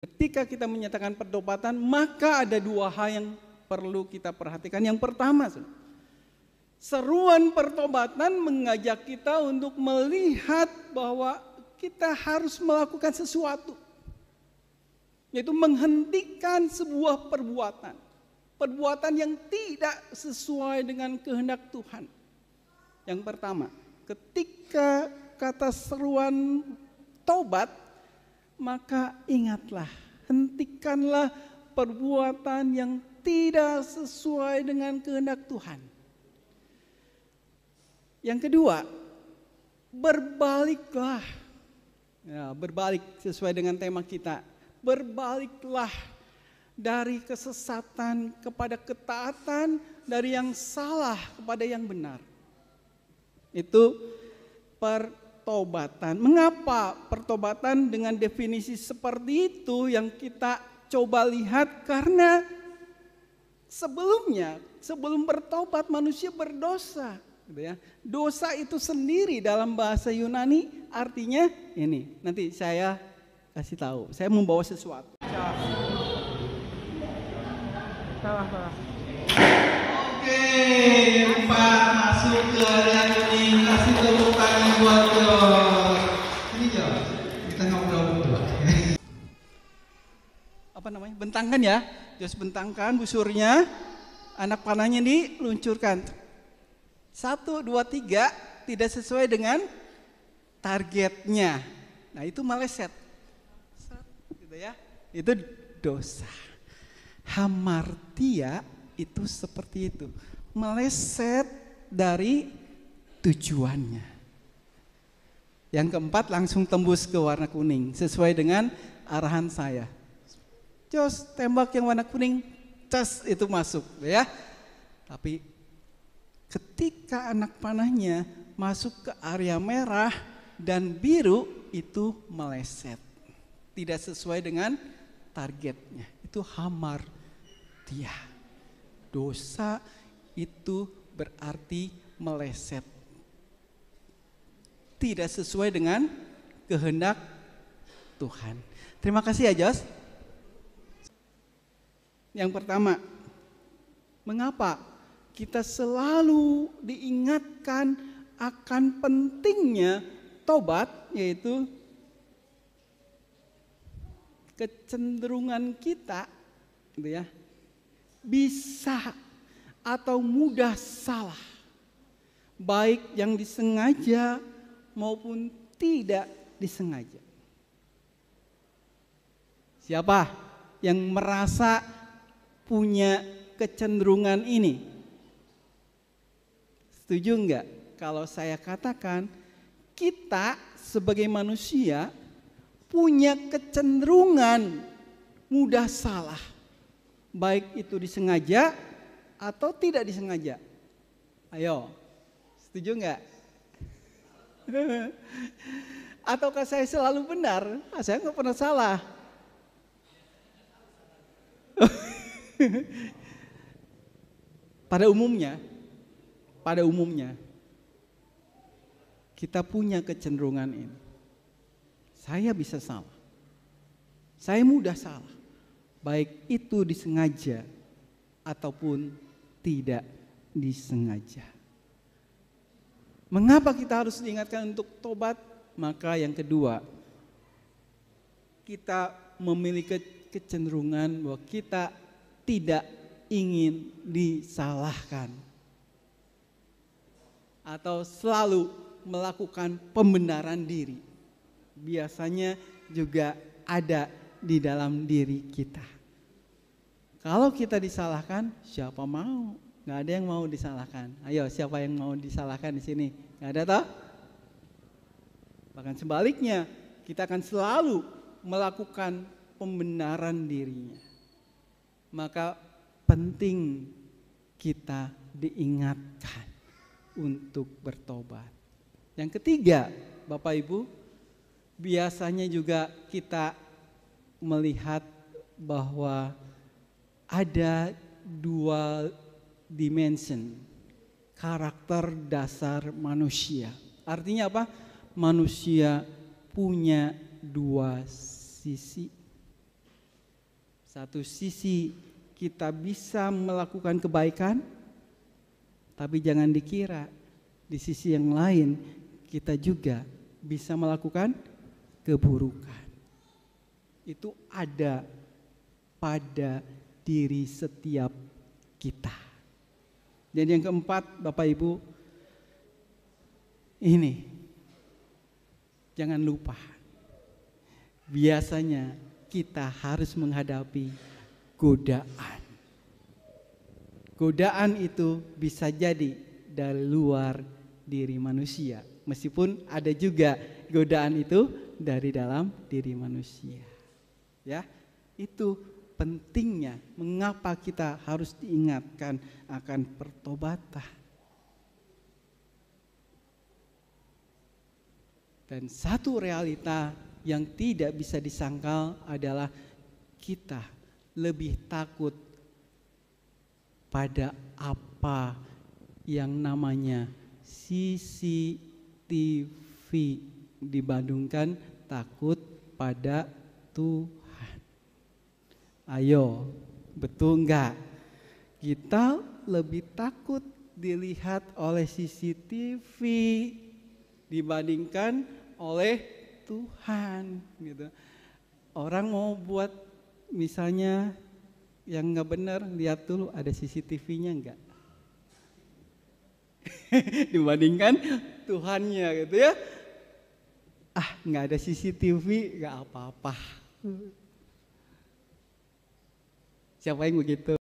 Ketika kita menyatakan pertobatan, maka ada dua hal yang perlu kita perhatikan. Yang pertama, seruan pertobatan mengajak kita untuk melihat bahwa kita harus melakukan sesuatu, yaitu menghentikan sebuah perbuatan yang tidak sesuai dengan kehendak Tuhan. Yang pertama, ketika kata seruan tobat, maka ingatlah, hentikanlah perbuatan yang tidak sesuai dengan kehendak Tuhan. Yang kedua, berbaliklah. Ya, berbalik sesuai dengan tema kita. Berbaliklah dari kesesatan kepada ketaatan, dari yang salah kepada yang benar. Itu pertobatan. Mengapa pertobatan dengan definisi seperti itu yang kita coba lihat? Karena sebelum bertobat manusia berdosa, gitu ya. Dosa itu sendiri dalam bahasa Yunani artinya ini. Nanti saya kasih tahu. Saya membawa sesuatu. Salah. Oke, Pak masuk ke area kuning, kasih tepuk tangan buat Jos. Ini Jos, kita ngobrol berdua. Apa namanya? Bentangkan ya. Jos bentangkan busurnya. Anak panahnya diluncurkan. 1, 2, 3 tidak sesuai dengan targetnya. Nah, itu meleset. Gitu ya. Itu dosa. Hamartia itu seperti itu, meleset dari tujuannya. Yang keempat, langsung tembus ke warna kuning sesuai dengan arahan saya. Jos, tembak yang warna kuning, cas, itu masuk ya. Tapi ketika anak panahnya masuk ke area merah dan biru, itu meleset, tidak sesuai dengan targetnya. Itu hamartia. Dosa itu berarti meleset, tidak sesuai dengan kehendak Tuhan. Terima kasih ya Jos. Yang pertama, mengapa kita selalu diingatkan akan pentingnya tobat, yaitu kecenderungan kita, gitu ya, bisa atau mudah salah, baik yang disengaja maupun tidak disengaja. Siapa yang merasa punya kecenderungan ini? Setuju enggak kalau saya katakan kita sebagai manusia punya kecenderungan mudah salah, baik itu disengaja atau tidak disengaja. Ayo, setuju enggak? Ataukah saya selalu benar? Saya enggak pernah salah. Pada umumnya kita punya kecenderungan ini. Saya bisa salah. Saya mudah salah. Baik itu disengaja ataupun tidak disengaja. Mengapa kita harus diingatkan untuk tobat? Maka yang kedua, kita memiliki kecenderungan bahwa kita tidak ingin disalahkan atau selalu melakukan pembenaran diri. Biasanya juga ada di dalam diri kita. Kalau kita disalahkan, siapa mau? Nggak ada yang mau disalahkan. Ayo, siapa yang mau disalahkan di sini? Nggak ada toh? Bahkan sebaliknya, kita akan selalu melakukan pembenaran dirinya. Maka penting kita diingatkan untuk bertobat. Yang ketiga, Bapak Ibu, biasanya juga kita melihat bahwa ada dua dimensi karakter dasar manusia. Artinya apa? Manusia punya dua sisi. Satu sisi kita bisa melakukan kebaikan, tapi jangan dikira di sisi yang lain kita juga bisa melakukan keburukan. Itu ada pada diri setiap kita. Dan yang keempat, Bapak Ibu, ini jangan lupa, biasanya kita harus menghadapi godaan. Godaan itu bisa jadi dari luar diri manusia, meskipun ada juga godaan itu dari dalam diri manusia. Ya, itu pentingnya mengapa kita harus diingatkan akan pertobatan. Dan satu realita yang tidak bisa disangkal adalah kita lebih takut pada apa yang namanya CCTV dibandingkan takut pada Tuhan. Ayo, betul enggak? Kita lebih takut dilihat oleh CCTV dibandingkan oleh Tuhan gitu. Orang mau buat misalnya yang nggak benar, lihat dulu ada CCTV-nya enggak? Dibandingkan Tuhannya gitu ya. Ah, nggak ada CCTV, nggak apa-apa. Siapa yang begitu?